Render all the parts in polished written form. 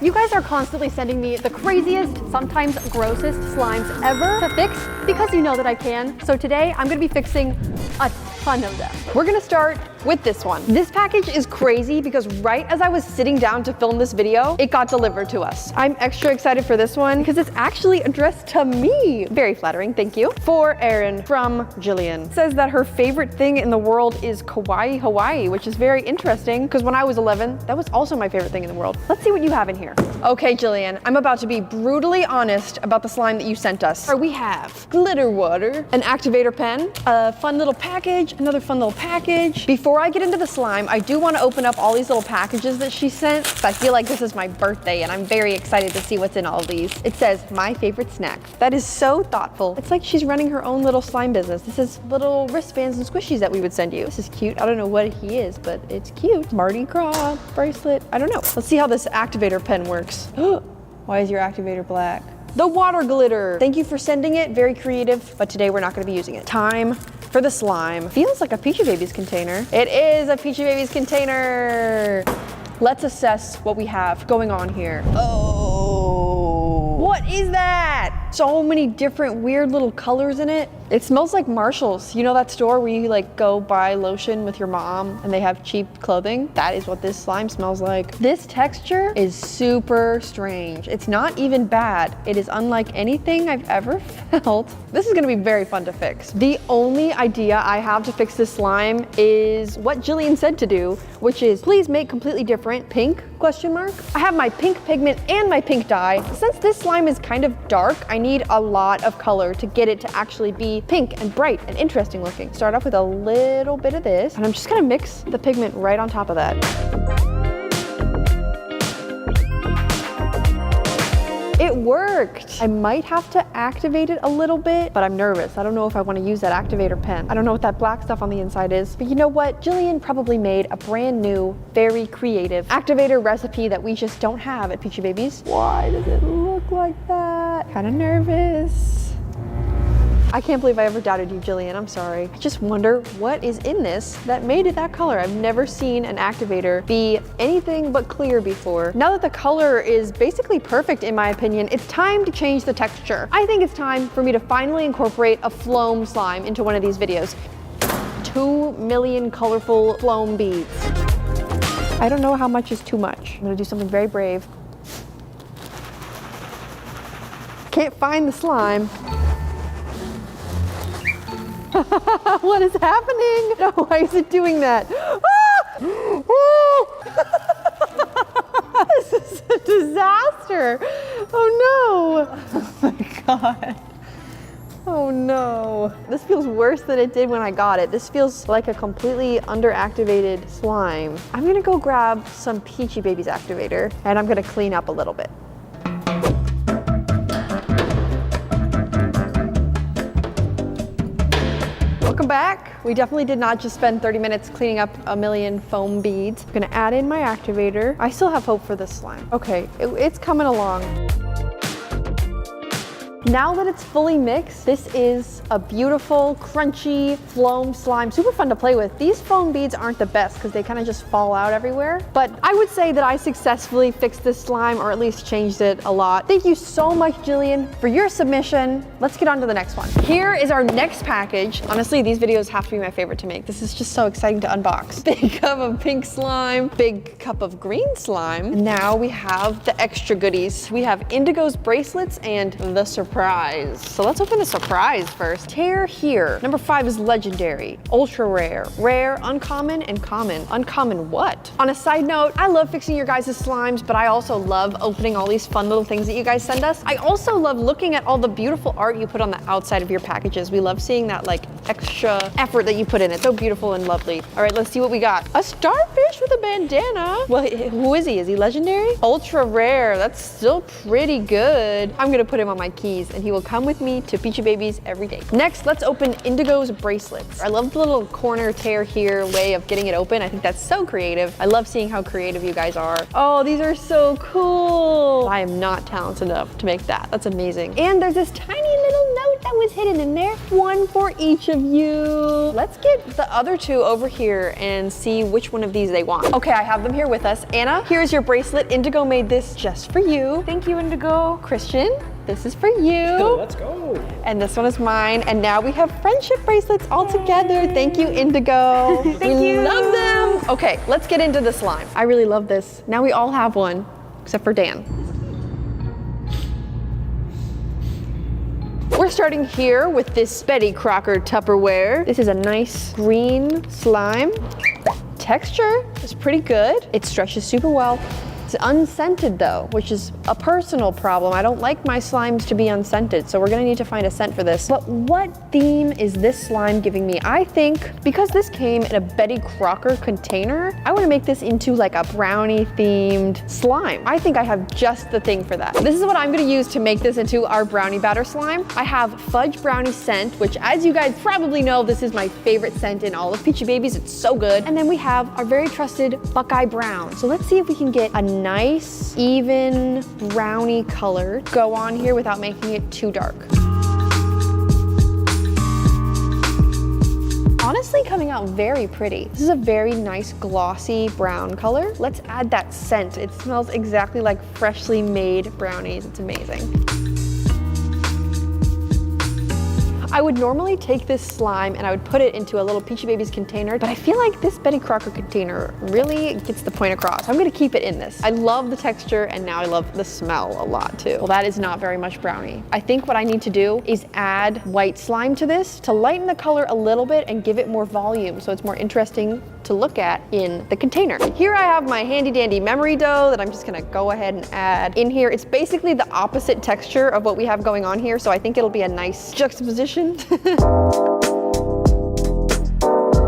You guys are constantly sending me the craziest, sometimes grossest slimes ever to fix because you know that I can. So today I'm gonna be fixing a ton of them. We're gonna start with this one. This package is crazy because right as I was sitting down to film this video, it got delivered to us. I'm extra excited for this one because it's actually addressed to me. Very flattering, thank you. For Erin from Jillian. It says that her favorite thing in the world is kawaii Hawaii, which is very interesting because when I was 11, that was also my favorite thing in the world. Let's see what you have in here. Okay, Jillian, I'm about to be brutally honest about the slime that you sent us. We have glitter water, an activator pen, a fun little package, another fun little package. Before I get into the slime, I do want to open up all these little packages that she sent. I feel like this is my birthday and I'm very excited to see what's in all of these. It says, my favorite snack. That is so thoughtful. It's like she's running her own little slime business. This is little wristbands and squishies that we would send you. This is cute. I don't know what he is, but it's cute. Mardi Gras bracelet. I don't know. Let's see how this activator pen works. Why is your activator black? The water glitter. Thank you for sending it. Very creative, but today we're not going to be using it. Time for the slime. Feels like a Peachybbies container. It is a Peachybbies container. Let's assess what we have going on here. Oh, what is that? So many different weird little colors in it. It smells like Marshall's. You know that store where you like go buy lotion with your mom and they have cheap clothing? That is what this slime smells like. This texture is super strange. It's not even bad. It is unlike anything I've ever felt. This is gonna be very fun to fix. The only idea I have to fix this slime is what Jillian said to do, which is please make completely different pink ? I have my pink pigment and my pink dye. Since this slime is kind of dark, I need a lot of color to get it to actually be pink and bright and interesting looking. Start off with a little bit of this, and I'm just gonna mix the pigment right on top of that. It worked. I might have to activate it a little bit, but I'm nervous. I don't know if I want to use that activator pen. I don't know what that black stuff on the inside is, but you know what? Jillian probably made a brand new, very creative activator recipe that we just don't have at Peachybbies. Why does it look like that? Kind of nervous. I can't believe I ever doubted you, Jillian. I'm sorry. I just wonder what is in this that made it that color. I've never seen an activator be anything but clear before. Now that the color is basically perfect in my opinion, it's time to change the texture. I think it's time for me to finally incorporate a floam slime into one of these videos. 2 million colorful floam beads. I don't know how much is too much. I'm gonna do something very brave. Can't find the slime. What is happening? No, why is it doing that? Ah! Oh! This is a disaster. Oh no. Oh my God. Oh no. This feels worse than it did when I got it. This feels like a completely underactivated slime. I'm gonna go grab some Peachybbies activator and I'm gonna clean up a little bit. Welcome back. We definitely did not just spend 30 minutes cleaning up a million foam beads. I'm gonna add in my activator. I still have hope for this slime. Okay, it's coming along. Now that it's fully mixed, this is a beautiful, crunchy floam slime. Super fun to play with. These foam beads aren't the best because they kind of just fall out everywhere. But I would say that I successfully fixed this slime, or at least changed it a lot. Thank you so much, Jillian, for your submission. Let's get on to the next one. Here is our next package. Honestly, these videos have to be my favorite to make. This is just so exciting to unbox. Big cup of pink slime, big cup of green slime. And now we have the extra goodies. We have Indigo's bracelets and the surprise. So let's open the surprise first. Tear here. Number 5 is legendary, ultra rare, rare, uncommon, and common. Uncommon what? On a side note, I love fixing your guys' slimes, but I also love opening all these fun little things that you guys send us. I also love looking at all the beautiful art you put on the outside of your packages. We love seeing that like extra effort that you put in it. So beautiful and lovely. All right, let's see what we got. A starfish with a bandana. Well, who is he? Is he legendary? Ultra rare. That's still pretty good. I'm gonna put him on my keys and he will come with me to Peachybbies every day. Next, let's open Indigo's bracelets. I love the little corner tear here way of getting it open. I think that's so creative. I love seeing how creative you guys are. Oh, these are so cool. I am not talented enough to make that. That's amazing. And there's this tiny little note that was hidden in there. One for each of you. Let's get the other two over here and see which one of these they want. Okay, I have them here with us. Anna, here's your bracelet. Indigo made this just for you. Thank you, Indigo. Christian, this is for you. Let's go. And this one is mine. And now we have friendship bracelets all together. Thank you, Indigo. Thank you. Love them. Okay, let's get into the slime. I really love this. Now we all have one, except for Dan. We're starting here with this Betty Crocker Tupperware. This is a nice green slime. Texture is pretty good. It stretches super well. It's unscented though, which is a personal problem. I don't like my slimes to be unscented, so we're gonna need to find a scent for this. But what theme is this slime giving me? I think because this came in a Betty Crocker container, I wanna make this into like a brownie themed slime. I think I have just the thing for that. This is what I'm gonna use to make this into our brownie batter slime. I have fudge brownie scent, which as you guys probably know, this is my favorite scent in all of Peachybbies. It's so good. And then we have our very trusted Buckeye Brown. So let's see if we can get a nice, even brownie color go on here without making it too dark. Honestly, coming out very pretty. This is a very nice glossy brown color. Let's add that scent. It smells exactly like freshly made brownies. It's amazing. I would normally take this slime and I would put it into a little Peachybbies container, but I feel like this Betty Crocker container really gets the point across. I'm gonna keep it in this. I love the texture and now I love the smell a lot too. Well, that is not very much brownie. I think what I need to do is add white slime to this to lighten the color a little bit and give it more volume so it's more interesting to look at in the container. Here I have my handy dandy memory dough that I'm just gonna go ahead and add in here. It's basically the opposite texture of what we have going on here, so I think it'll be a nice juxtaposition.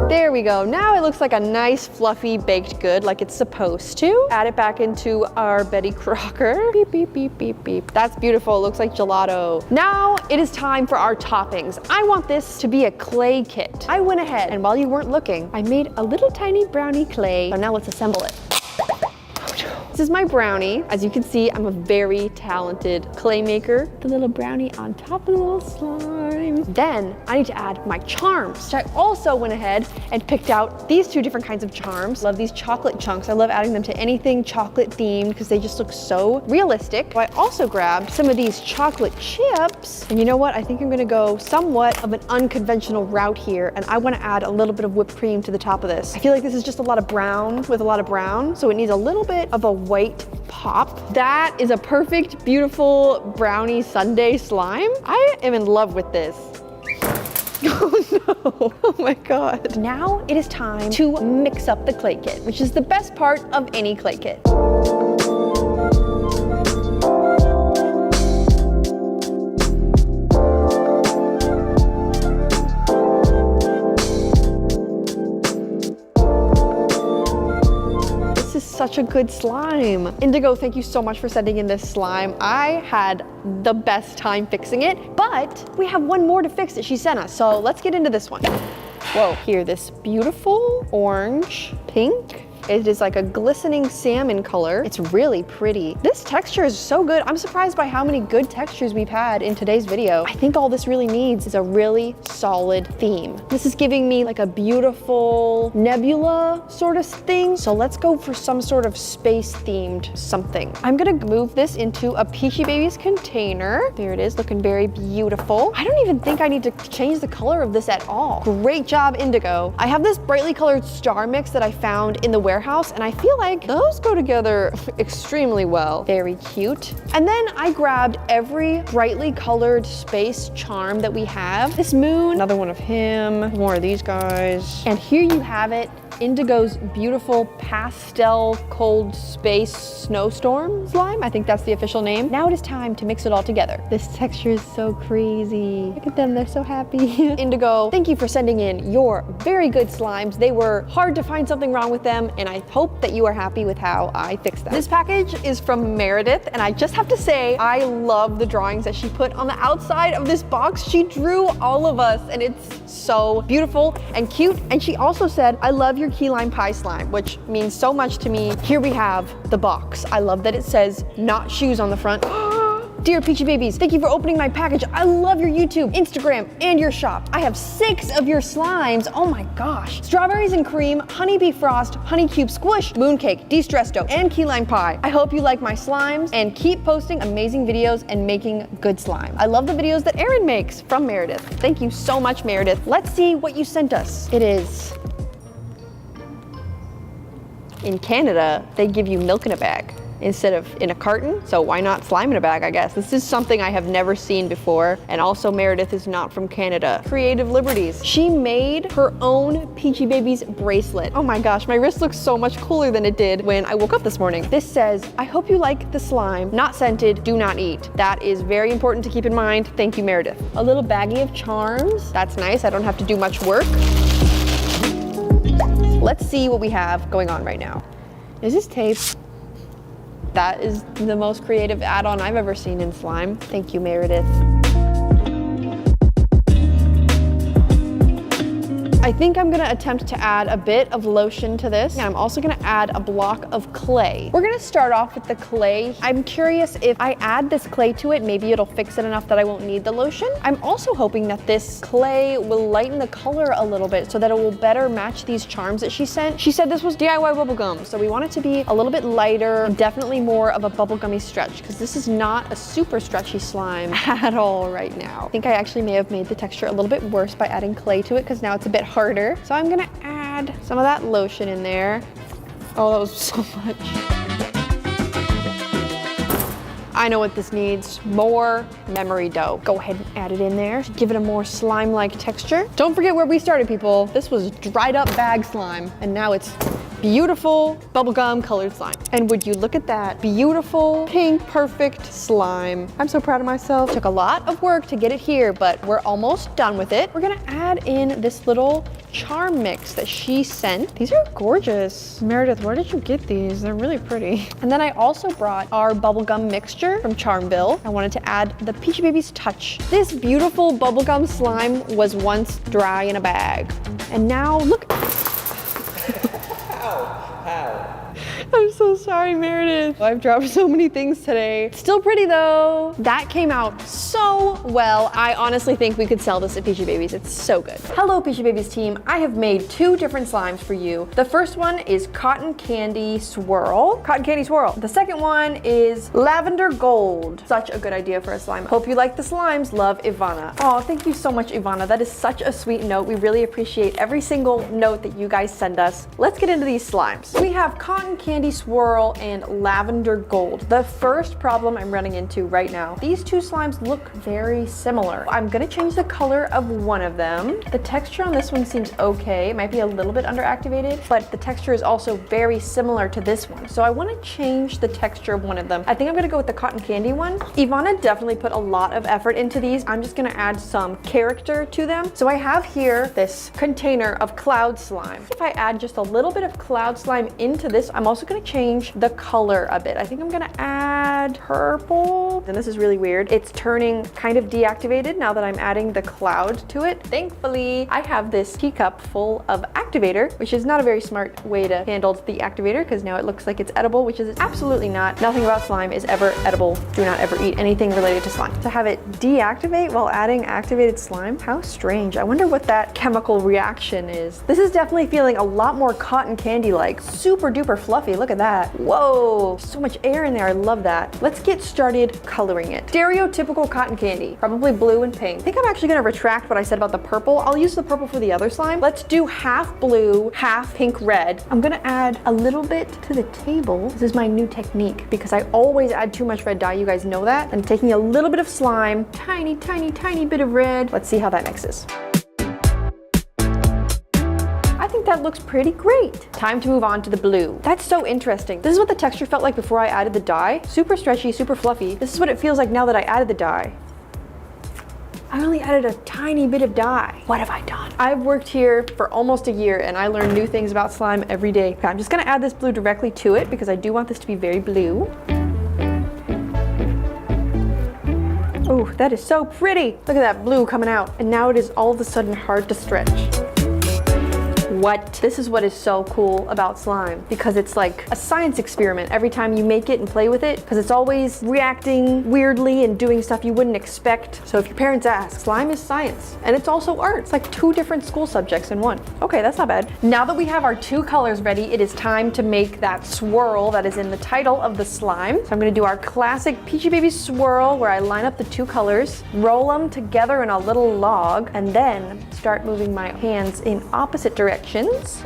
There we go. Now it looks like a nice fluffy baked good like it's supposed to. Add it back into our Betty Crocker. Beep, beep, beep, beep, beep. That's beautiful. It looks like gelato. Now it is time for our toppings. I want this to be a clay kit. I went ahead and while you weren't looking, I made a little tiny brownie clay. So now let's assemble it. This is my brownie. As you can see, I'm a very talented clay maker. The little brownie on top of the little slime. Then I need to add my charms. So I also went ahead and picked out these two different kinds of charms. Love these chocolate chunks. I love adding them to anything chocolate themed because they just look so realistic. So I also grabbed some of these chocolate chips. And you know what? I think I'm gonna go somewhat of an unconventional route here. And I wanna add a little bit of whipped cream to the top of this. I feel like this is just a lot of brown with a lot of brown. So it needs a little bit of a white pop. That is a perfect, beautiful brownie sundae slime. I am in love with this. Oh no, oh my God. Now it is time to mix up the clay kit, which is the best part of any clay kit. Such a good slime. Indigo, thank you so much for sending in this slime. I had the best time fixing it, but we have one more to fix that she sent us. So let's get into this one. Whoa, here, this beautiful orange, pink. It is like a glistening salmon color. It's really pretty. This texture is so good. I'm surprised by how many good textures we've had in today's video. I think all this really needs is a really solid theme. This is giving me like a beautiful nebula sort of thing. So let's go for some sort of space themed something. I'm gonna move this into a Peachybbies container. There it is, looking very beautiful. I don't even think I need to change the color of this at all. Great job, Indigo. I have this brightly colored star mix that I found in the warehouse, and I feel like those go together extremely well. Very cute. And then I grabbed every brightly colored space charm that we have. This moon, another one of him, more of these guys. And here you have it. Indigo's beautiful pastel cold space snowstorm slime. I think that's the official name. Now it is time to mix it all together. This texture is so crazy. Look at them, they're so happy. Indigo, thank you for sending in your very good slimes. They were hard to find something wrong with them, and I hope that you are happy with how I fixed them. This package is from Meredith, and I just have to say, I love the drawings that she put on the outside of this box. She drew all of us, and it's so beautiful and cute. And she also said, I love your key lime pie slime, which means so much to me. Here we have the box. I love that it says not shoes on the front. Dear Peachybbies, thank you for opening my package. I love your YouTube, Instagram, and your shop. I have 6 of your slimes. Oh my gosh. Strawberries and cream, honeybee frost, honey cube squish, mooncake, de-stress dough, and key lime pie. I hope you like my slimes and keep posting amazing videos and making good slime. I love the videos that Erin makes from Meredith. Thank you so much, Meredith. Let's see what you sent us. It is... In Canada, they give you milk in a bag instead of in a carton, so why not slime in a bag, I guess. This is something I have never seen before, and also Meredith is not from Canada. Creative liberties. She made her own Peachybbies bracelet. Oh my gosh, my wrist looks so much cooler than it did when I woke up this morning. This says, I hope you like the slime, not scented, do not eat. That is very important to keep in mind. Thank you, Meredith. A little baggie of charms. That's nice, I don't have to do much work. Let's see what we have going on right now. Is this tape? That is the most creative add-on I've ever seen in slime. Thank you, Meredith. I think I'm gonna attempt to add a bit of lotion to this, and I'm also gonna add a block of clay. We're gonna start off with the clay. I'm curious if I add this clay to it, maybe it'll fix it enough that I won't need the lotion. I'm also hoping that this clay will lighten the color a little bit so that it will better match these charms that she sent. She said this was DIY bubblegum, so we want it to be a little bit lighter, and definitely more of a bubblegummy stretch, because this is not a super stretchy slime at all right now. I think I actually may have made the texture a little bit worse by adding clay to it, because now it's a bit harder. So I'm gonna add some of that lotion in there. Oh, that was so much. I know what this needs, more memory dough. Go ahead and add it in there. Give it a more slime-like texture. Don't forget where we started, people. This was dried up bag slime, and now it's beautiful bubblegum colored slime. And would you look at that beautiful pink perfect slime. I'm so proud of myself. Took a lot of work to get it here, but we're almost done with it. We're gonna add in this little charm mix that she sent. These are gorgeous. Meredith, where did you get these? They're really pretty. And then I also brought our bubblegum mixture from Charmville. I wanted to add the Peachybbies touch. This beautiful bubblegum slime was once dry in a bag. And now look. How? I'm so sorry, Meredith. I've dropped so many things today. Still pretty though. That came out so well. I honestly think we could sell this at Peachybbies. It's so good. Hello, Peachybbies team. I have made 2 different slimes for you. The first one is Cotton Candy Swirl. Cotton Candy Swirl. The second one is Lavender Gold. Such a good idea for a slime. Hope you like the slimes. Love, Ivana. Oh, thank you so much, Ivana. That is such a sweet note. We really appreciate every single note that you guys send us. Let's get into these slimes. We have Cotton Candy Swirl and Lavender Gold. The first problem I'm running into right now, these 2 slimes look very similar. I'm gonna change the color of one of them. The texture on this one seems okay. It might be a little bit underactivated, but the texture is also very similar to this one. So I wanna change the texture of one of them. I think I'm gonna go with the cotton candy one. Ivana definitely put a lot of effort into these. I'm just gonna add some character to them. So I have here this container of cloud slime. If I add just a little bit of cloud slime into this, I'm also gonna change the color a bit. I think I'm gonna add purple. And this is really weird. It's turning kind of deactivated now that I'm adding the cloud to it. Thankfully, I have this teacup full of activator, which is not a very smart way to handle the activator because now it looks like it's edible, which is absolutely not. Nothing about slime is ever edible. Do not ever eat anything related to slime. To have it deactivate while adding activated slime, how strange. I wonder what that chemical reaction is. This is definitely feeling a lot more cotton candy-like. Super duper fluffy. Look at that. Whoa, so much air in there. I love that. Let's get started coloring it. Stereotypical cotton candy, probably blue and pink. I think I'm actually gonna retract what I said about the purple. I'll use the purple for the other slime. Let's do half blue, half pink red. I'm gonna add a little bit to the table. This is my new technique because I always add too much red dye. You guys know that. I'm taking a little bit of slime, tiny, tiny, tiny bit of red. Let's see how that mixes. I think that looks pretty great. Time to move on to the blue. That's so interesting. This is what the texture felt like before I added the dye. Super stretchy, super fluffy. This is what it feels like now that I added the dye. I only added a tiny bit of dye. What have I done? I've worked here for almost a year and I learn new things about slime every day. Okay, I'm just gonna add this blue directly to it because I do want this to be very blue. Oh, that is so pretty. Look at that blue coming out. And now it is all of a sudden hard to stretch. What? This is what is so cool about slime, because it's like a science experiment every time you make it and play with it, because it's always reacting weirdly and doing stuff you wouldn't expect. So if your parents ask, slime is science, and it's also art. It's like 2 different school subjects in one. Okay, that's not bad. Now that we have our 2 colors ready, it is time to make that swirl that is in the title of the slime. So I'm gonna do our classic Peachybbies swirl, where I line up the 2 colors, roll them together in a little log, and then start moving my hands in opposite directions.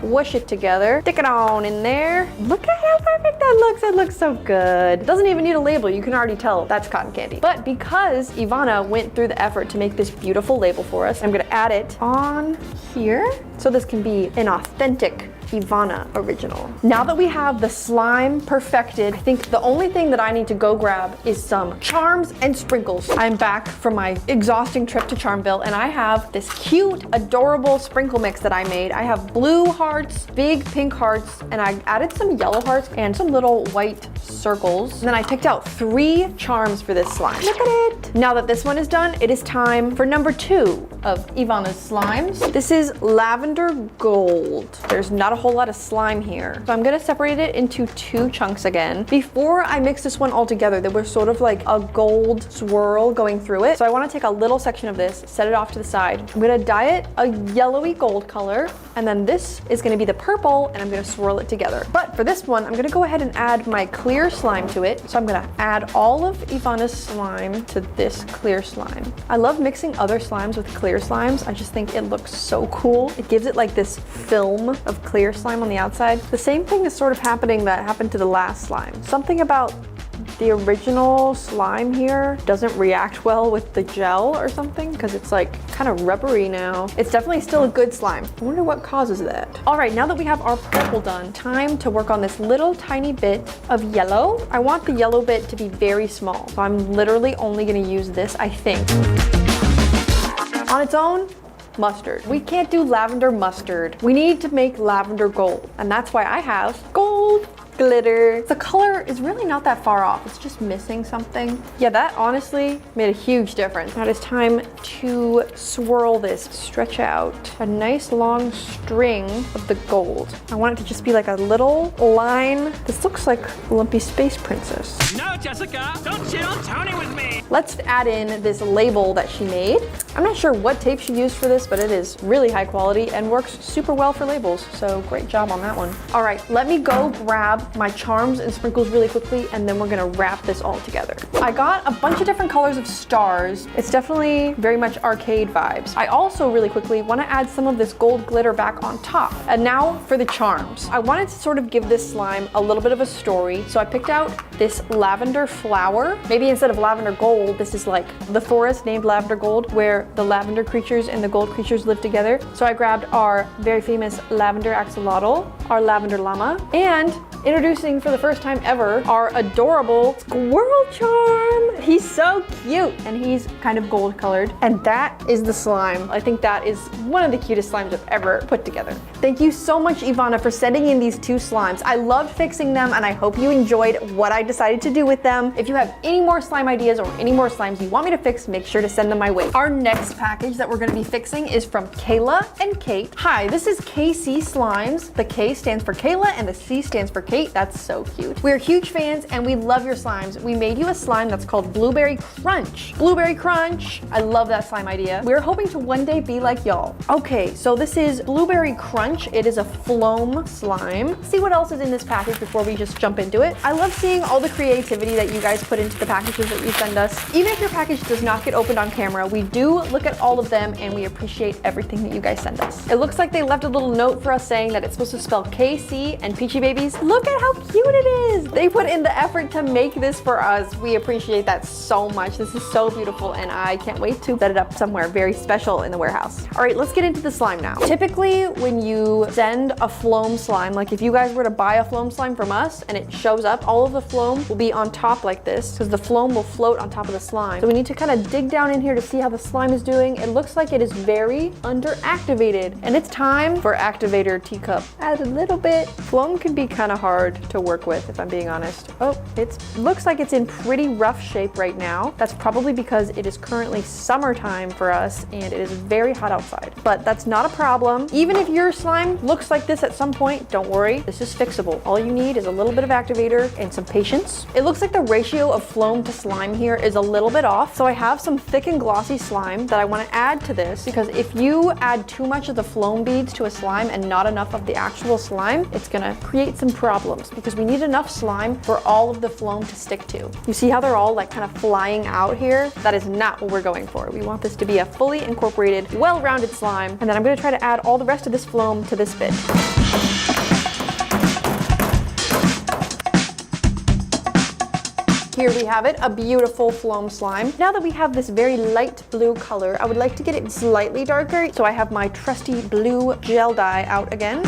Whoosh it together, stick it on in there. Look at how perfect that looks. It looks so good. It doesn't even need a label. You can already tell that's cotton candy. But because Ivana went through the effort to make this beautiful label for us, I'm gonna add it on here so this can be an authentic Ivana original. Now that we have the slime perfected, I think the only thing that I need to go grab is some charms and sprinkles. I'm back from my exhausting trip to Charmville, and I have this cute, adorable sprinkle mix that I made. I have blue hearts, big pink hearts, and I added some yellow hearts and some little white circles. And then I picked out 3 charms for this slime. Look at it. Now that this one is done, it is time for number 2 of Ivana's slimes. This is Lavender Gold. There's not a whole lot of slime here. So I'm gonna separate it into 2 chunks again. Before I mix this one all together, there was sort of like a gold swirl going through it. So I wanna take a little section of this, set it off to the side. I'm gonna dye it a yellowy gold color, and then this is gonna be the purple, and I'm gonna swirl it together. But for this one, I'm gonna go ahead and add my clear slime to it. So I'm gonna add all of Ivana's slime to this clear slime. I love mixing other slimes with clear slimes. I just think it looks so cool. It gives it like this film of clear slime on the outside. The same thing is sort of happening that happened to the last slime. Something about the original slime here doesn't react well with the gel or something, because it's like kind of rubbery now. It's definitely still a good slime. I wonder what causes that. All right, now that we have our purple done, time to work on this little tiny bit of yellow. I want the yellow bit to be very small, so I'm literally only gonna use this, I think. On its own, mustard. We can't do lavender mustard. We need to make lavender gold, and that's why I have gold glitter. The color is really not that far off. It's just missing something. Yeah, that honestly made a huge difference. Now it's time to swirl this, stretch out a nice long string of the gold. I want it to just be like a little line. This looks like Lumpy Space Princess. No, Jessica, don't chill Tony with me. Let's add in this label that she made. I'm not sure what tape she used for this, but it is really high quality and works super well for labels. So great job on that one. All right, let me go grab my charms and sprinkles really quickly, and then we're gonna wrap this all together. I got a bunch of different colors of stars. It's definitely very much arcade vibes. I also really quickly wanna add some of this gold glitter back on top. And now for the charms. I wanted to sort of give this slime a little bit of a story, so I picked out this lavender flower. Maybe instead of lavender gold, this is like the forest named Lavender Gold, where the lavender creatures and the gold creatures live together. So I grabbed our very famous lavender axolotl, our lavender llama, and introducing for the first time ever, our adorable squirrel charm. He's so cute, and he's kind of gold colored. And that is the slime. I think that is one of the cutest slimes I've ever put together. Thank you so much, Ivana, for sending in these 2 slimes. I loved fixing them, and I hope you enjoyed what I decided to do with them. If you have any more slime ideas or any more slimes you want me to fix, make sure to send them my way. Our next package that we're gonna be fixing is from Kayla and Kate. Hi, this is KC Slimes. The K stands for Kayla and the C stands for Kate. That's so cute. We're huge fans and we love your slimes. We made you a slime that's called Blueberry Crunch. Blueberry Crunch. I love that slime idea. We're hoping to one day be like y'all. Okay, so this is Blueberry Crunch. It is a floam slime. Let's see what else is in this package before we just jump into it. I love seeing all the creativity that you guys put into the packages that you send us. Even if your package does not get opened on camera, we do look at all of them and we appreciate everything that you guys send us. It looks like they left a little note for us saying that it's supposed to spell KC and Peachybbies. Look at how cute it is. They put in the effort to make this for us. We appreciate that so much. This is so beautiful and I can't wait to set it up somewhere very special in the warehouse. All right, let's get into the slime now. Typically, when you send a floam slime, like if you guys were to buy a floam slime from us and it shows up, all of the floam will be on top like this because the floam will float on top of the slime. So we need to kind of dig down in here to see how the slime is doing. It looks like it is very underactivated and it's time for activator teacup. Add a little bit. Floam can be kind of hard to work with if I'm being honest. Oh, it looks like it's in pretty rough shape shape right now. That's probably because it is currently summertime for us and it is very hot outside. But that's not a problem. Even if your slime looks like this at some point, don't worry, this is fixable. All you need is a little bit of activator and some patience. It looks like the ratio of floam to slime here is a little bit off. So I have some thick and glossy slime that I want to add to this, because if you add too much of the floam beads to a slime and not enough of the actual slime, it's gonna create some problems because we need enough slime for all of the floam to stick to. You see how they're all like kind of flying out here? That is not what we're going for. We want this to be a fully incorporated, well-rounded slime. And then I'm gonna try to add all the rest of this floam to this bit. Here we have it, a beautiful floam slime. Now that we have this very light blue color, I would like to get it slightly darker. So I have my trusty blue gel dye out again.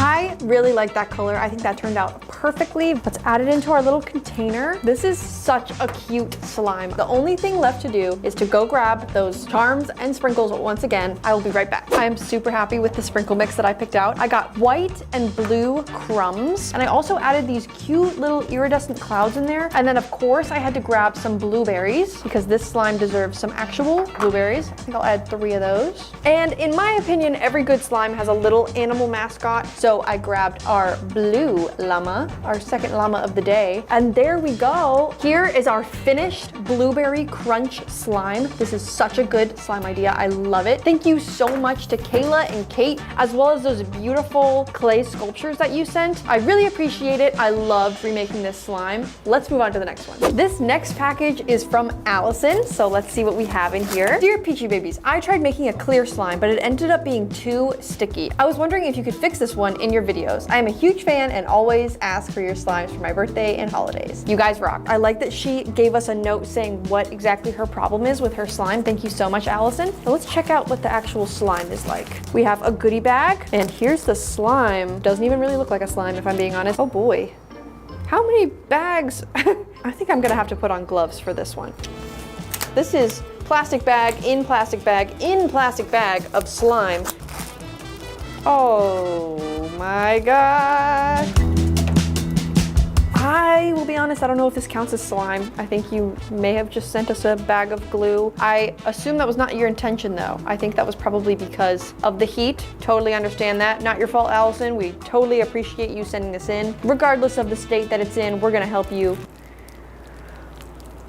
I really like that color. I think that turned out perfectly. Let's add it into our little container. This is such a cute slime. The only thing left to do is to go grab those charms and sprinkles once again. I will be right back. I am super happy with the sprinkle mix that I picked out. I got white and blue crumbs, and I also added these cute little iridescent clouds in there. And then of course I had to grab some blueberries because this slime deserves some actual blueberries. I think I'll add 3 of those. And in my opinion, every good slime has a little animal mascot. So I grabbed our blue llama, our second llama of the day. And there we go. Here is our finished blueberry crunch slime. This is such a good slime idea. I love it. Thank you so much to Kayla and Kate, as well as those beautiful clay sculptures that you sent. I really appreciate it. I loved remaking this slime. Let's move on to the next one. This next package is from Allison. So let's see what we have in here. Dear Peachy Babies, I tried making a clear slime, but it ended up being too sticky. I was wondering if you could fix this one in your videos. I am a huge fan and always ask for your slimes for my birthday and holidays. You guys rock. I like that she gave us a note saying what exactly her problem is with her slime. Thank you so much, Allison. So let's check out what the actual slime is like. We have a goodie bag, and here's the slime. Doesn't even really look like a slime if I'm being honest. Oh boy. How many bags? I think I'm gonna have to put on gloves for this one. This is plastic bag in plastic bag in plastic bag of slime. Oh my God. I will be honest, I don't know if this counts as slime. I think you may have just sent us a bag of glue. I assume that was not your intention though. I think that was probably because of the heat. Totally understand that. Not your fault, Allison. We totally appreciate you sending this in. Regardless of the state that it's in, we're gonna help you.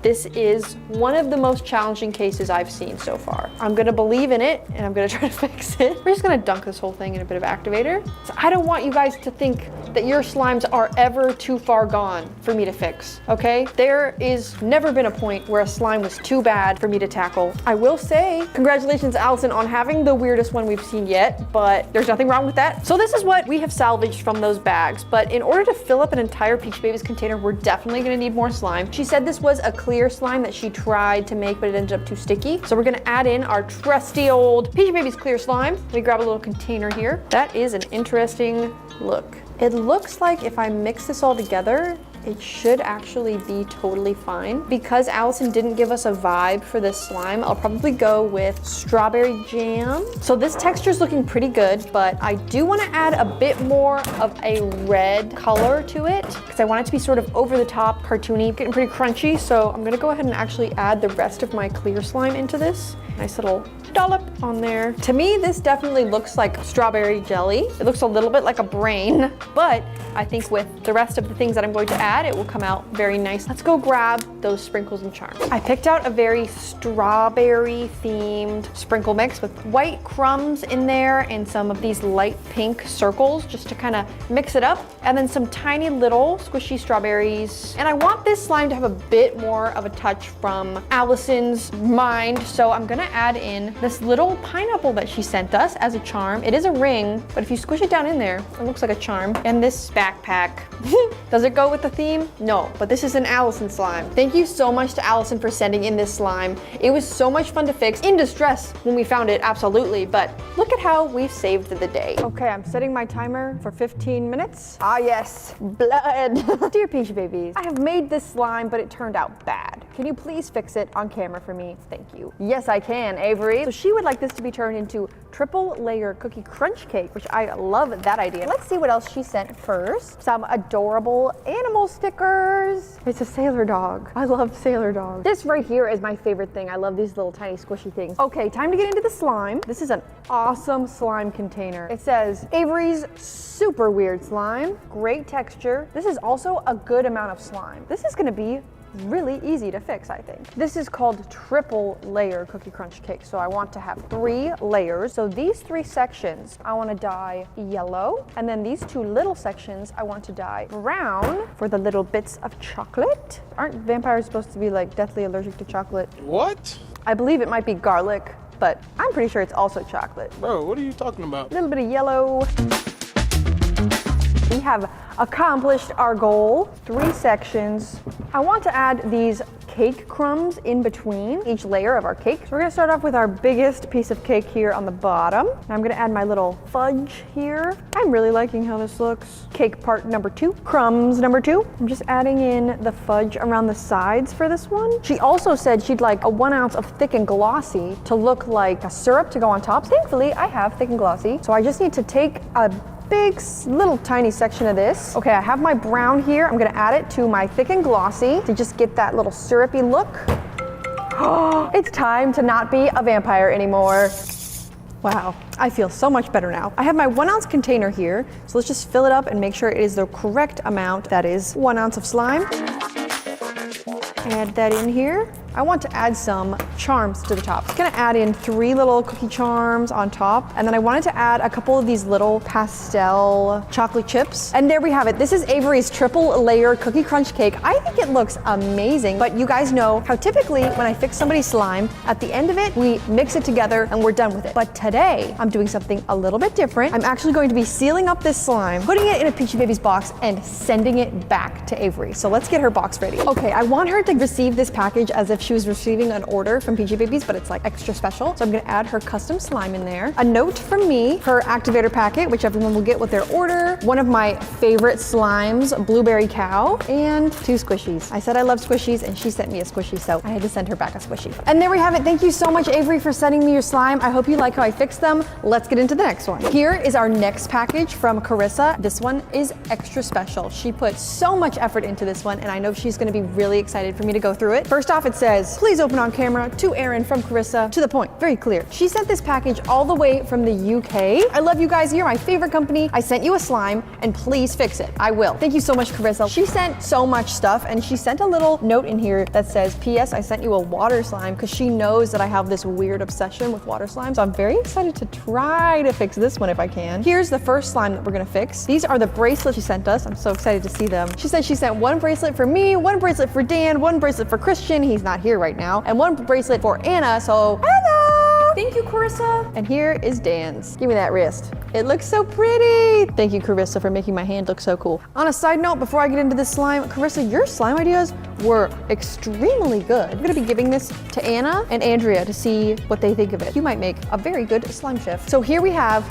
This is one of the most challenging cases I've seen so far. I'm gonna believe in it and I'm gonna try to fix it. We're just gonna dunk this whole thing in a bit of activator. So I don't want you guys to think that your slimes are ever too far gone for me to fix, okay? There is never been a point where a slime was too bad for me to tackle. I will say, congratulations, Allison, on having the weirdest one we've seen yet, but there's nothing wrong with that. So this is what we have salvaged from those bags, but in order to fill up an entire Peachy Babies container, we're definitely gonna need more slime. She said this was a clear slime that she tried to make, but it ended up too sticky. So we're gonna add in our trusty old Peachy Babies clear slime. Let me grab a little container here. That is an interesting look. It looks like if I mix this all together, it should actually be totally fine. Because Allison didn't give us a vibe for this slime, I'll probably go with strawberry jam. So this texture is looking pretty good, but I do want to add a bit more of a red color to it because I want it to be sort of over the top, cartoony, getting pretty crunchy. So I'm gonna go ahead and actually add the rest of my clear slime into this. Nice little dollop on there. To me, this definitely looks like strawberry jelly. It looks a little bit like a brain, but I think with the rest of the things that I'm going to add, it will come out very nice. Let's go grab those sprinkles and charms. I picked out a very strawberry themed sprinkle mix with white crumbs in there and some of these light pink circles just to kind of mix it up. And then some tiny little squishy strawberries. And I want this slime to have a bit more of a touch from Allison's mind. So I'm gonna add in this little pineapple that she sent us as a charm. It is a ring, but if you squish it down in there, it looks like a charm. And this backpack. Does it go with the theme? No, but this is an Allison slime. Thank you so much to Allison for sending in this slime. It was so much fun to fix. In distress when we found it, absolutely, but look at how we've saved the day. Okay, I'm setting my timer for 15 minutes. Ah yes, blood. Dear Peachy Babies, I have made this slime, but it turned out bad. Can you please fix it on camera for me? Thank you. Yes, I can, Avery. So she would like this to be turned into triple layer cookie crunch cake, which I love that idea. Let's see what else she sent first. Some adorable animal little stickers. It's a sailor dog. I love sailor dogs. This right here is my favorite thing. I love these little tiny squishy things. Okay, time to get into the slime. This is an awesome slime container. It says Avery's super weird slime. Great texture. This is also a good amount of slime. This is gonna be really easy to fix, I think. This is called triple layer cookie crunch cake. So I want to have 3 layers. So these 3 sections, I want to dye yellow. And then these 2 little sections, I want to dye brown for the little bits of chocolate. Aren't vampires supposed to be like deathly allergic to chocolate? What? I believe it might be garlic, but I'm pretty sure it's also chocolate. Bro, what are you talking about? A little bit of yellow. We have accomplished our goal. 3 sections. I want to add these cake crumbs in between each layer of our cake. So we're gonna start off with our biggest piece of cake here on the bottom. And I'm gonna add my little fudge here. I'm really liking how this looks. Cake part number 2, crumbs number 2. I'm just adding in the fudge around the sides for this one. She also said she'd like a 1 ounce of thick and glossy to look like a syrup to go on top. Thankfully, I have thick and glossy. So I just need to take a big little tiny section of this. Okay, I have my brown here. I'm gonna add it to my thick and glossy to just get that little syrupy look. Oh, it's time to not be a vampire anymore. Wow, I feel so much better now. I have my 1 ounce container here, so let's just fill it up and make sure it is the correct amount. That is 1 ounce of slime. Add that in here. I want to add some charms to the top. I'm gonna add in 3 little cookie charms on top, and then I wanted to add a couple of these little pastel chocolate chips. And there we have it. This is Avery's triple layer cookie crunch cake. I think it looks amazing, but you guys know how typically when I fix somebody's slime, at the end of it, we mix it together and we're done with it. But today, I'm doing something a little bit different. I'm actually going to be sealing up this slime, putting it in a Peachybbies box, and sending it back to Avery. So let's get her box ready. Okay, I want her to receive this package as if she was receiving an order from Peachybbies, but it's like extra special. So I'm gonna add her custom slime in there. A note from me, her activator packet, which everyone will get with their order. One of my favorite slimes, blueberry cow, and 2 squishies. I said I love squishies and she sent me a squishy, so I had to send her back a squishy. And there we have it. Thank you so much, Avery, for sending me your slime. I hope you like how I fixed them. Let's get into the next one. Here is our next package from Carissa. This one is extra special. She put so much effort into this one, and I know she's gonna be really excited for me to go through it. First off, it says, please open on camera, to Erin from Carissa. To the point, very clear. She sent this package all the way from the UK. I love you guys. You're my favorite company. I sent you a slime, and please fix it. I will. Thank you so much, Carissa. She sent so much stuff, and she sent a little note in here that says, P.S. I sent you a water slime, because she knows that I have this weird obsession with water slime. So I'm very excited to try to fix this one if I can. Here's the first slime that we're gonna fix. These are the bracelets she sent us. I'm so excited to see them. She said she sent 1 bracelet for me, 1 bracelet for Dan, 1 bracelet for Christian. He's not here right now. And 1 bracelet for Anna, so hello! Thank you, Carissa. And here is Dan's. Give me that wrist. It looks so pretty. Thank you, Carissa, for making my hand look so cool. On a side note, before I get into this slime, Carissa, your slime ideas were extremely good. I'm gonna be giving this to Anna and Andrea to see what they think of it. You might make a very good slime chef. So here we have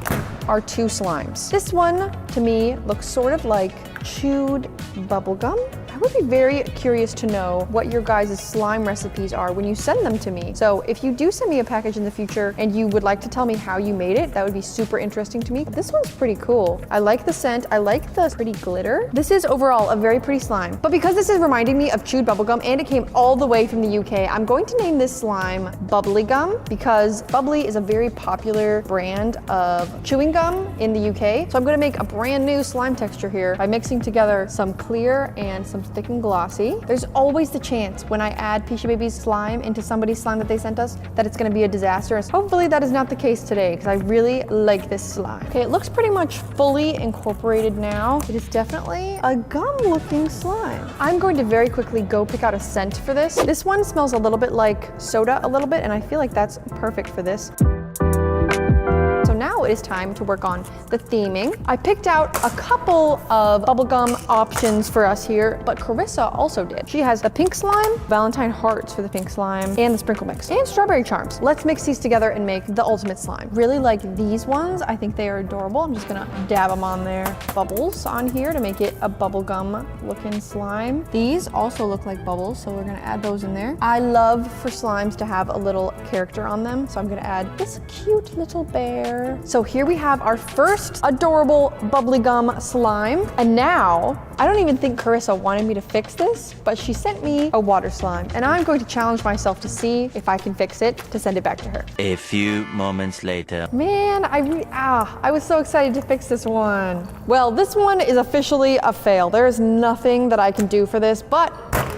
our 2 slimes. This one, to me, looks sort of like chewed bubblegum. I would be very curious to know what your guys' slime recipes are when you send them to me. So if you do send me a package in the future and you would like to tell me how you made it, that would be super interesting to me. But this one's pretty cool. I like the scent. I like the pretty glitter. This is overall a very pretty slime. But because this is reminding me of chewed bubblegum and it came all the way from the UK, I'm going to name this slime Bubblegum because Bubbly is a very popular brand of chewing gum in the UK. So I'm gonna make a brand new slime texture here by mixing together some clear and some thick and glossy. There's always the chance when I add Peachybbies slime into somebody's slime that they sent us that it's gonna be a disaster. Hopefully that is not the case today because I really like this slime. Okay, it looks pretty much fully incorporated now. It is definitely a gum looking slime. I'm going to very quickly go pick out a scent for this. This one smells a little bit like soda a little bit and I feel like that's perfect for this. Now it is time to work on the theming. I picked out a couple of bubblegum options for us here, but Carissa also did. She has the pink slime, Valentine hearts for the pink slime, and the sprinkle mix, and strawberry charms. Let's mix these together and make the ultimate slime. Really like these ones. I think they are adorable. I'm just gonna dab them on there. Bubbles on here to make it a bubblegum looking slime. These also look like bubbles, so we're gonna add those in there. I love for slimes to have a little character on them, so I'm gonna add this cute little bear. So here we have our first adorable bubblegum slime. And now, I don't even think Carissa wanted me to fix this, but she sent me a water slime. And I'm going to challenge myself to see if I can fix it to send it back to her. A few moments later. Man, I was so excited to fix this one. Well, this one is officially a fail. There is nothing that I can do for this, but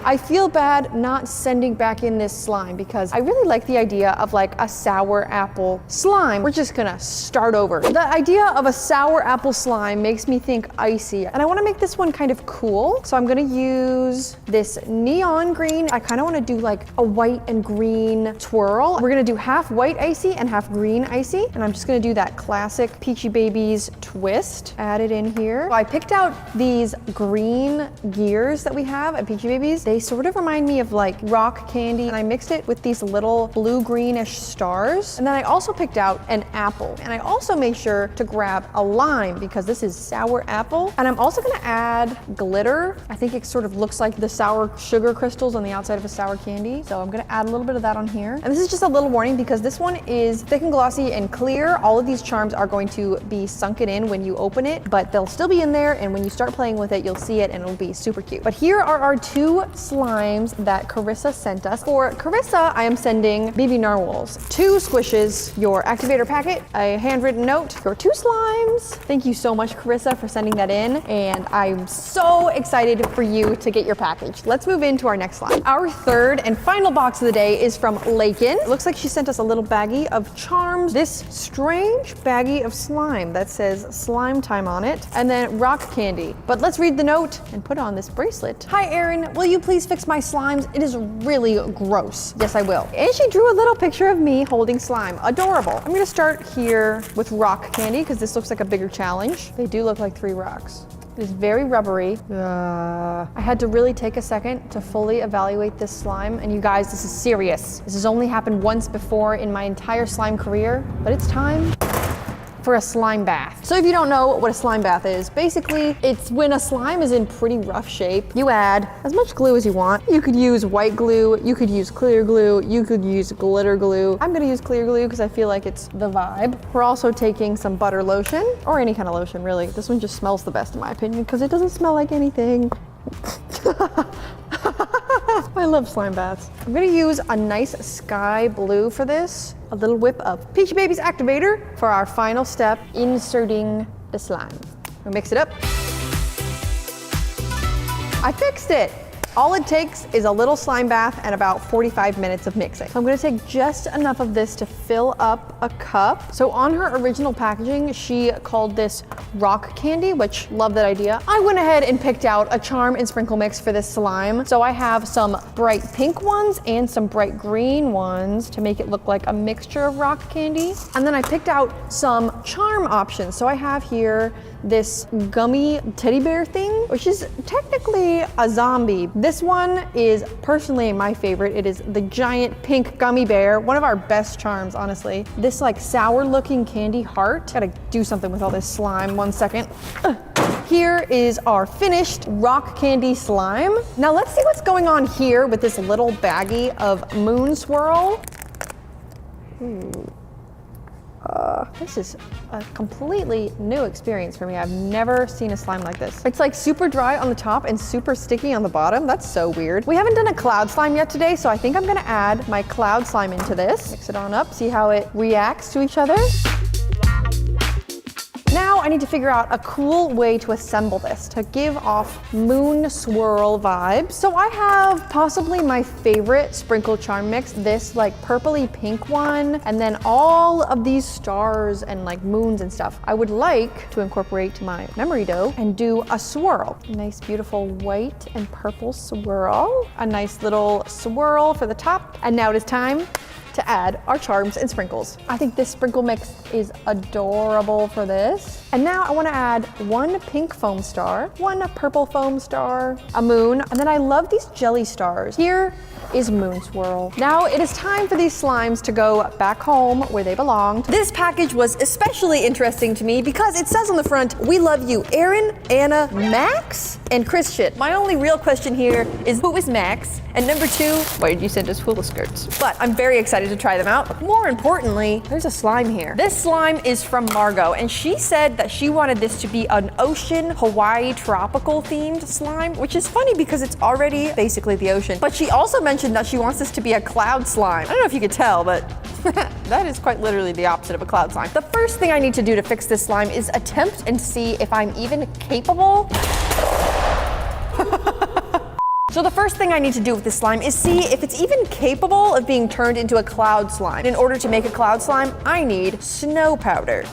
I feel bad not sending back in this slime because I really like the idea of like a sour apple slime. We're just gonna start over. The idea of a sour apple slime makes me think icy, and I wanna make this one kind of cool. So I'm gonna use this neon green. I kinda wanna do like a white and green swirl. We're gonna do half white icy and half green icy, and I'm just gonna do that classic Peachybbies twist. Add it in here. So I picked out these green gears that we have at Peachybbies. They sort of remind me of like rock candy, and I mixed it with these little blue-greenish stars. And then I also picked out an apple, and I also made sure to grab a lime because this is sour apple. And I'm also gonna add glitter. I think it sort of looks like the sour sugar crystals on the outside of a sour candy. So I'm gonna add a little bit of that on here. And this is just a little warning because this one is thick and glossy and clear. All of these charms are going to be sunken in when you open it, but they'll still be in there, and when you start playing with it, you'll see it and it'll be super cute. But here are our two slimes that Carissa sent us. For Carissa, I am sending BB Narwhals, 2 squishes, your activator packet, a handwritten note, your 2 slimes. Thank you so much, Carissa, for sending that in, and I'm so excited for you to get your package. Let's move into our next slime. Our third and final box of the day is from Lakin. It looks like she sent us a little baggie of charms, this strange baggie of slime that says slime time on it, and then rock candy. But let's read the note and put on this bracelet. Hi, Erin, will you please fix my slimes? It is really gross. Yes, I will. And she drew a little picture of me holding slime. Adorable. I'm gonna start here with rock candy because this looks like a bigger challenge. They do look like 3 rocks. It is very rubbery. I had to really take a second to fully evaluate this slime. And you guys, this is serious. This has only happened once before in my entire slime career, but it's time for a slime bath. So if you don't know what a slime bath is, basically it's when a slime is in pretty rough shape. You add as much glue as you want. You could use white glue, you could use clear glue, you could use glitter glue. I'm gonna use clear glue because I feel like it's the vibe. We're also taking some butter lotion, or any kind of lotion really. This one just smells the best in my opinion because it doesn't smell like anything. I love slime baths. I'm gonna use a nice sky blue for this. A little whip of Peachybbies activator for our final step, inserting the slime. We'll mix it up. I fixed it. All it takes is a little slime bath and about 45 minutes of mixing. So I'm gonna take just enough of this to fill up a cup. So on her original packaging, she called this rock candy, which love that idea. I went ahead and picked out a charm and sprinkle mix for this slime. So I have some bright pink ones and some bright green ones to make it look like a mixture of rock candy. And then I picked out some charm options. So I have here this gummy teddy bear thing, which is technically a zombie. This one is personally my favorite. It is the giant pink gummy bear, one of our best charms, honestly. This like sour looking candy heart. Gotta do something with all this slime, 1 second. Here is our finished rock candy slime. Now let's see what's going on here with this little baggie of moon swirl. Ooh. This is a completely new experience for me. I've never seen a slime like this. It's like super dry on the top and super sticky on the bottom. That's so weird. We haven't done a cloud slime yet today, so I think I'm gonna add my cloud slime into this. Mix it on up, see how it reacts to each other. Now I need to figure out a cool way to assemble this to give off moon swirl vibes. So I have possibly my favorite sprinkle charm mix, this like purpley pink one, and then all of these stars and like moons and stuff. I would like to incorporate my memory dough and do a swirl. A nice beautiful white and purple swirl. A nice little swirl for the top. And now it is time to add our charms and sprinkles. I think this sprinkle mix is adorable for this. And now I wanna add 1 pink foam star, 1 purple foam star, a moon, and then I love these jelly stars. Here is Moon Swirl. Now it is time for these slimes to go back home where they belonged. This package was especially interesting to me because it says on the front, "We love you, Erin, Anna, Max, and Christian." My only real question here is who is Max? And number two, why did you send us hula skirts? But I'm very excited to try them out. But more importantly, there's a slime here. This slime is from Margot, and she said that she wanted this to be an ocean, Hawaii, tropical themed slime, which is funny because it's already basically the ocean. But she also mentioned that she wants this to be a cloud slime. I don't know if you could tell, but that is quite literally the opposite of a cloud slime. The first thing I need to do to fix this slime is attempt and see if I'm even capable. So the first thing I need to do with this slime is see if it's even capable of being turned into a cloud slime. In order to make a cloud slime, I need snow powder.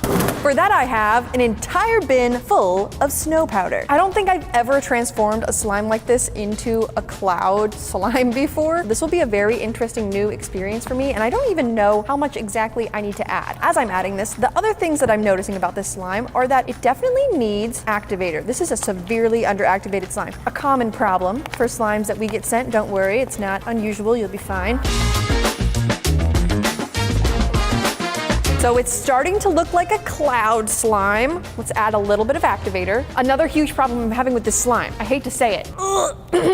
For that I have an entire bin full of snow powder. I don't think I've ever transformed a slime like this into a cloud slime before. This will be a very interesting new experience for me, and I don't even know how much exactly I need to add. As I'm adding this, the other things that I'm noticing about this slime are that it definitely needs activator. This is a severely underactivated slime. A common problem for slimes that we get sent. Don't worry, it's not unusual, you'll be fine. So it's starting to look like a cloud slime. Let's add a little bit of activator. Another huge problem I'm having with this slime, I hate to say it.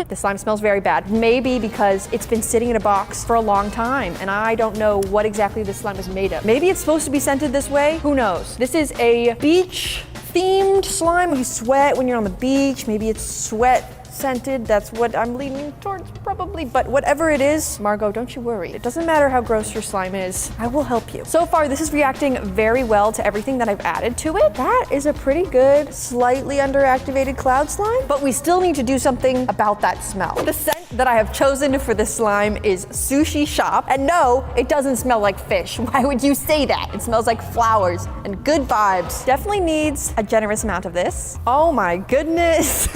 The slime smells very bad. Maybe because it's been sitting in a box for a long time and I don't know what exactly this slime is made of. Maybe it's supposed to be scented this way, who knows? This is a beach themed slime. You sweat when you're on the beach. Maybe it's sweat scented. That's what I'm leaning towards probably, but whatever it is, Margot, don't you worry. It doesn't matter how gross your slime is. I will help you. So far, this is reacting very well to everything that I've added to it. That is a pretty good, slightly underactivated cloud slime, but we still need to do something about that smell. The scent that I have chosen for this slime is Sushi Shop, and no, it doesn't smell like fish. Why would you say that? It smells like flowers and good vibes. Definitely needs a generous amount of this. Oh my goodness.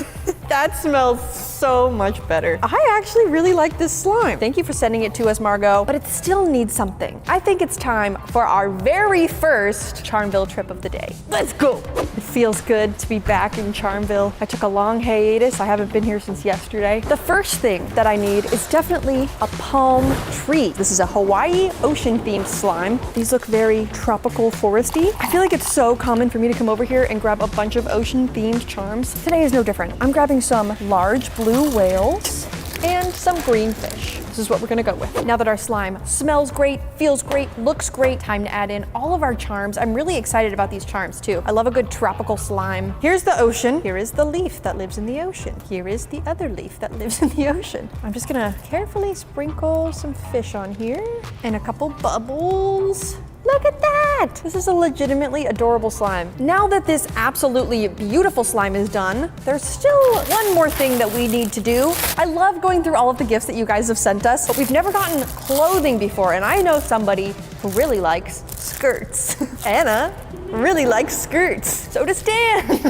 That smells so much better. I actually really like this slime. Thank you for sending it to us, Margot, but it still needs something. I think it's time for our very first Charmville trip of the day. Let's go. It feels good to be back in Charmville. I took a long hiatus. I haven't been here since yesterday. The first thing that I need is definitely a palm tree. This is a Hawaii ocean themed slime. These look very tropical foresty. I feel like it's so common for me to come over here and grab a bunch of ocean themed charms. Today is no different. I'm grabbing some large blue whales and some green fish. This is what we're gonna go with. Now that our slime smells great, feels great, looks great, time to add in all of our charms. I'm really excited about these charms too. I love a good tropical slime. Here's the ocean. Here is the leaf that lives in the ocean. Here is the other leaf that lives in the ocean. I'm just gonna carefully sprinkle some fish on here and a couple bubbles. Look at that! This is a legitimately adorable slime. Now that this absolutely beautiful slime is done, there's still one more thing that we need to do. I love going through all of the gifts that you guys have sent us, but we've never gotten clothing before, and I know somebody who really likes skirts. Anna really likes skirts. So does Dan.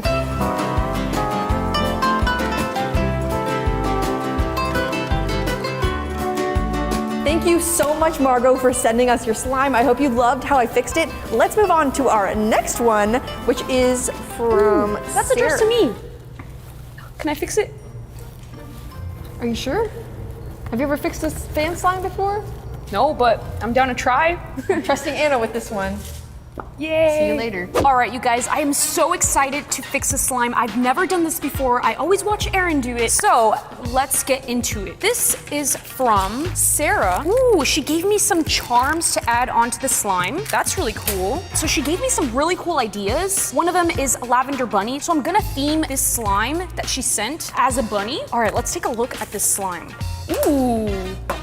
Thank you so much, Margot, for sending us your slime. I hope you loved how I fixed it. Let's move on to our next one, which is from That's Sarah. addressed to me. Can I fix it? Are you sure? Have you ever fixed a fan slime before? No, but I'm down to try. I'm trusting Anna with this one. Yay! See you later. All right, you guys, I am so excited to fix a slime. I've never done this before. I always watch Erin do it. So let's get into it. This is from Sarah. Ooh, she gave me some charms to add onto the slime. That's really cool. So she gave me some really cool ideas. One of them is a lavender bunny. So I'm gonna theme this slime that she sent as a bunny. All right, let's take a look at this slime. Ooh,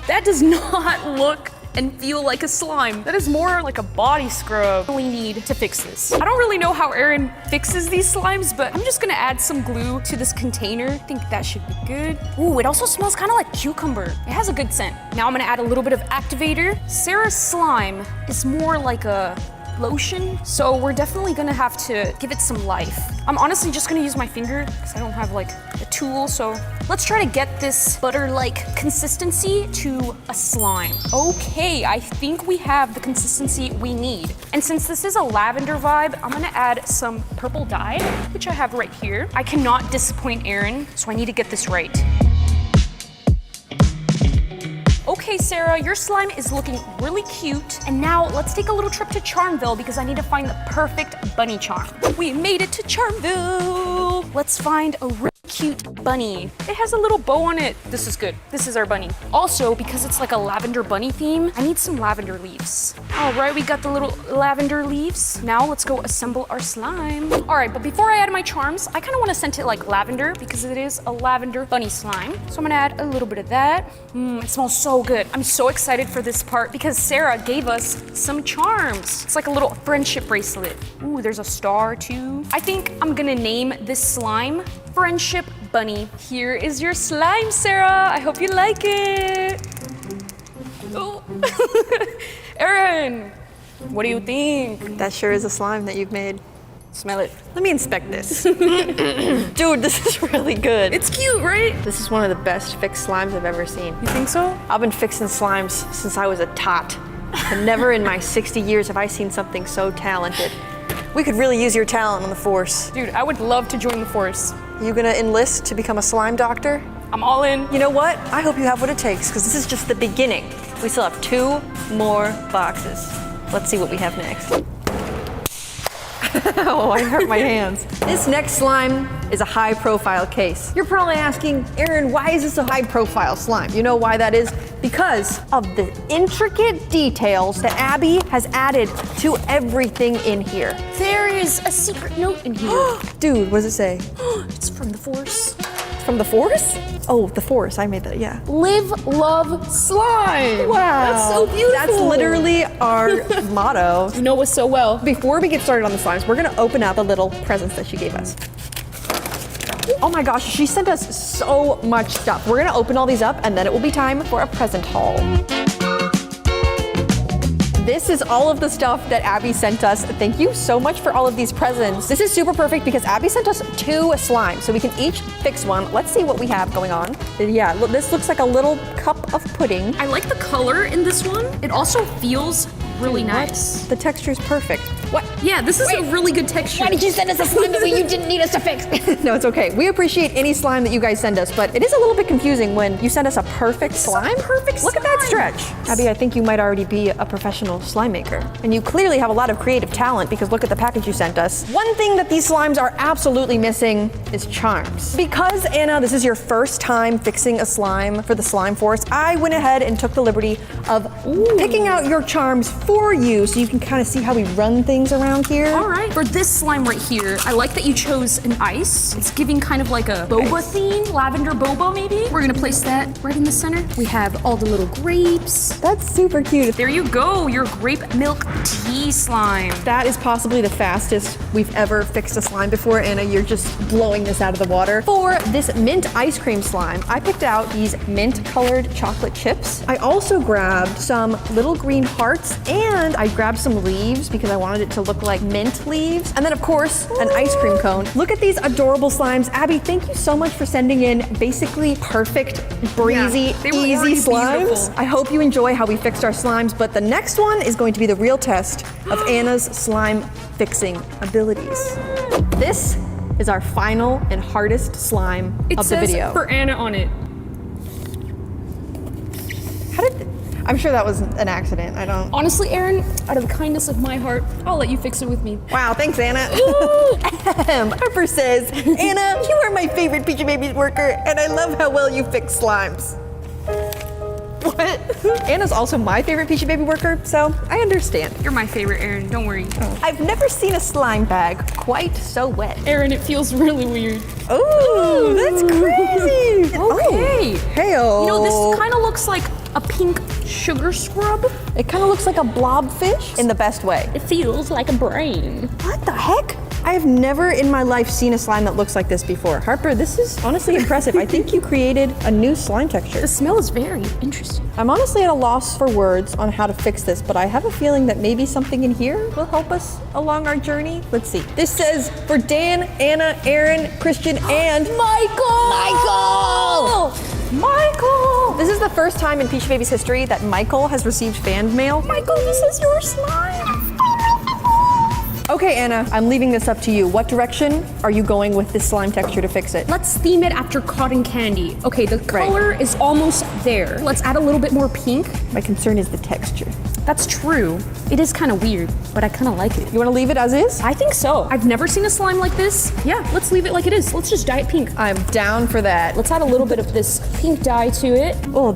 that does not look and feel like a slime. That is more like a body scrub. We need to fix this. I don't really know how Erin fixes these slimes, but I'm just gonna add some glue to this container. I think that should be good. Ooh, it also smells kind of like cucumber. It has a good scent. Now I'm gonna add a little bit of activator. Sarah's slime is more like a lotion, so we're definitely gonna have to give it some life. I'm honestly just gonna use my finger because I don't have like a tool, so let's try to get this butter-like consistency to a slime. Okay, I think we have the consistency we need. And since this is a lavender vibe, I'm gonna add some purple dye, which I have right here. I cannot disappoint Erin, so I need to get this right. Okay, Sarah, your slime is looking really cute. And now let's take a little trip to Charmville because I need to find the perfect bunny charm. We made it to Charmville. Let's find a really cute bunny. It has a little bow on it. This is good. This is our bunny. Also, because it's like a lavender bunny theme, I need some lavender leaves. All right, we got the little lavender leaves. Now let's go assemble our slime. All right, but before I add my charms, I kind of want to scent it like lavender because it is a lavender bunny slime. So I'm gonna add a little bit of that. It smells so good. I'm so excited for this part because Sarah gave us some charms. It's like a little friendship bracelet. Ooh, there's a star too. I think I'm gonna name this slime Friendship Bunny. Here is your slime, Sarah. I hope you like it. Oh. Erin, what do you think? That sure is a slime that you've made. Smell it. Let me inspect this. Dude, this is really good. It's cute, right? This is one of the best fixed slimes I've ever seen. You think so? I've been fixing slimes since I was a tot. And never in my 60 years have I seen something so talented. We could really use your talent on the force. Dude, I would love to join the force. You gonna enlist to become a slime doctor? I'm all in. You know what? I hope you have what it takes, because this is just the beginning. We still have 2 more boxes. Let's see what we have next. Oh, I hurt my hands. This next slime is a high profile case. You're probably asking, Erin, why is this a high profile slime? You know why that is? Because of the intricate details that Abby has added to everything in here. There is a secret note in here. Dude, what does it say? It's from the force. From the force? Oh, the force, I made that, yeah. Live, love, slime. Wow. That's so beautiful. That's literally our motto. You know us so well. Before we get started on the slimes, we're gonna open up the little presents that she gave us. Oh my gosh, she sent us so much stuff. We're gonna open all these up and then it will be time for a present haul. This is all of the stuff that Abby sent us. Thank you so much for all of these presents. This is super perfect because Abby sent us 2 slimes, so we can each fix one. Let's see what we have going on. Yeah, look, this looks like a little cup of pudding. I like the color in this one. It also feels really nice. The texture is perfect. What? Yeah, this is a really good texture. Why did you send us a slime that you didn't need us to fix? No, it's okay. We appreciate any slime that you guys send us, but it is a little bit confusing when you send us a perfect slime. Perfect Look at that slime. stretch. Abby, I think you might already be a professional slime maker. And you clearly have a lot of creative talent because look at the package you sent us. One thing that these slimes are absolutely missing is charms. Because, Anna, this is your first time fixing a slime for the Slime Force, I went ahead and took the liberty of picking out your charms for you so you can kind of see how we run things around here. All right, for this slime right here, I like that you chose an ice. It's giving kind of like a boba theme, lavender boba maybe. We're gonna place that right in the center. We have all the little grapes. That's super cute. There you go, your grape milk tea slime. That is possibly the fastest we've ever fixed a slime before. Anna, you're just blowing this out of the water. For this mint ice cream slime, I picked out these mint colored chocolate chips. I also grabbed some little green hearts and I grabbed some leaves because I wanted it to look like mint leaves. And then of course, an ice cream cone. Look at these adorable slimes. Abby, thank you so much for sending in basically perfect, breezy, they were easy already slimes. beautiful. I hope you enjoy how we fixed our slimes, but the next one is going to be the real test of Anna's slime fixing abilities. This is our final and hardest slime of the video. It says for Anna on it. I'm sure that was an accident. I don't. Honestly, Erin, out of the kindness of my heart, I'll let you fix it with me. Wow, thanks, Anna. Harper says, Anna, you are my favorite Peachybbies worker, and I love how well you fix slimes. What? Anna's also my favorite Peachybbies worker, so I understand. You're my favorite, Erin, don't worry. I've never seen a slime bag quite so wet. Erin, it feels really weird. Oh, that's crazy. Okay. Hey-o. You know, this kind of looks like a pink sugar scrub. It kind of looks like a blobfish in the best way. It feels like a brain. What the heck? I have never in my life seen a slime that looks like this before. Harper, this is honestly impressive. I think you created a new slime texture. The smell is very interesting. I'm honestly at a loss for words on how to fix this, but I have a feeling that maybe something in here will help us along our journey. Let's see. This says for Dan, Anna, Erin, Christian, and Michael! Michael! This is the first time in Peachybbies history that Michael has received fan mail. Michael, this is your slime. Okay, Okay, Anna, I'm leaving this up to you. What direction are you going with this slime texture to fix it? Let's theme it after cotton candy. Okay, the color is almost there. Let's add a little bit more pink. My concern is the texture. That's true. It is kind of weird, but I kind of like it. You want to leave it as is? I think so. I've never seen a slime like this. Yeah, let's leave it like it is. Let's just dye it pink. I'm down for that. Let's add a little bit of this pink dye to it. Oh,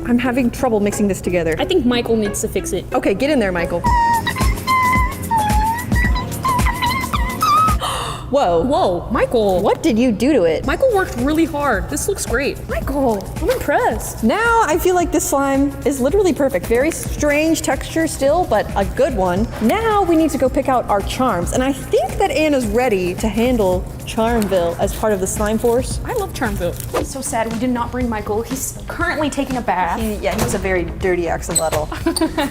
I'm having trouble mixing this together. I think Michael needs to fix it. Okay, get in there, Michael. Whoa. Whoa, Michael. What did you do to it? Michael worked really hard. This looks great. Michael, I'm impressed. Now I feel like this slime is literally perfect. Very strange texture still, but a good one. Now we need to go pick out our charms. And I think that Anna's ready to handle Charmville as part of the slime force. I love Charmville. I'm so sad we did not bring Michael. He's currently taking a bath. He's a very dirty axolotl.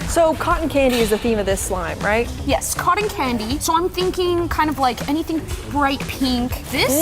So cotton candy is the theme of this slime, right? Yes, cotton candy. So I'm thinking kind of like anything bright pink. This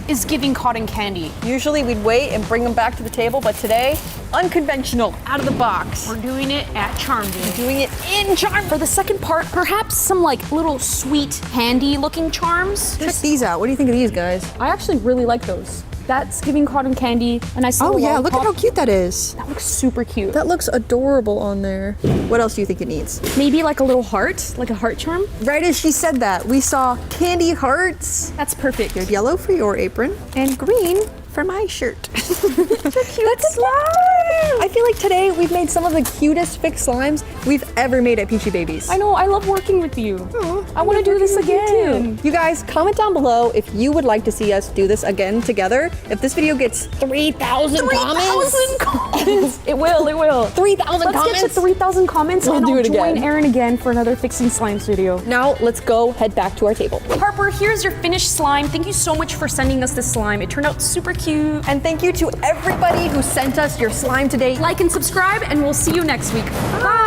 is giving cotton candy. Usually we'd wait and bring them back to the table, but today, unconventional, out of the box. We're doing it at Charmville. Doing it in Charm. For the second part, perhaps some like little sweet handy looking charms. Check these out. What do you think of these guys? I actually really like those. That's giving cotton candy a nice little Look at how lollipop. cute that is. That looks super cute. That looks adorable on there. What else do you think it needs? Maybe like a little heart, like a heart charm. Right as she said that, we saw candy hearts. That's perfect. Yellow for your apron and green for my shirt. That's slime! I feel like today we've made some of the cutest fixed slimes we've ever made at Peachybbies. I know, I love working with you. I want to do this again. You guys, comment down below if you would like to see us do this again together. If this video gets 3,000 comments. It will. 3,000 comments. Let's get to 3,000 comments and do I'll it join again. Erin again for another Fixing Slimes video. Now let's go head back to our table. Harper, here's your finished slime. Thank you so much for sending us this slime. It turned out super cute. And thank you to everybody who sent us your slime today. Like and subscribe, and we'll see you next week. Bye.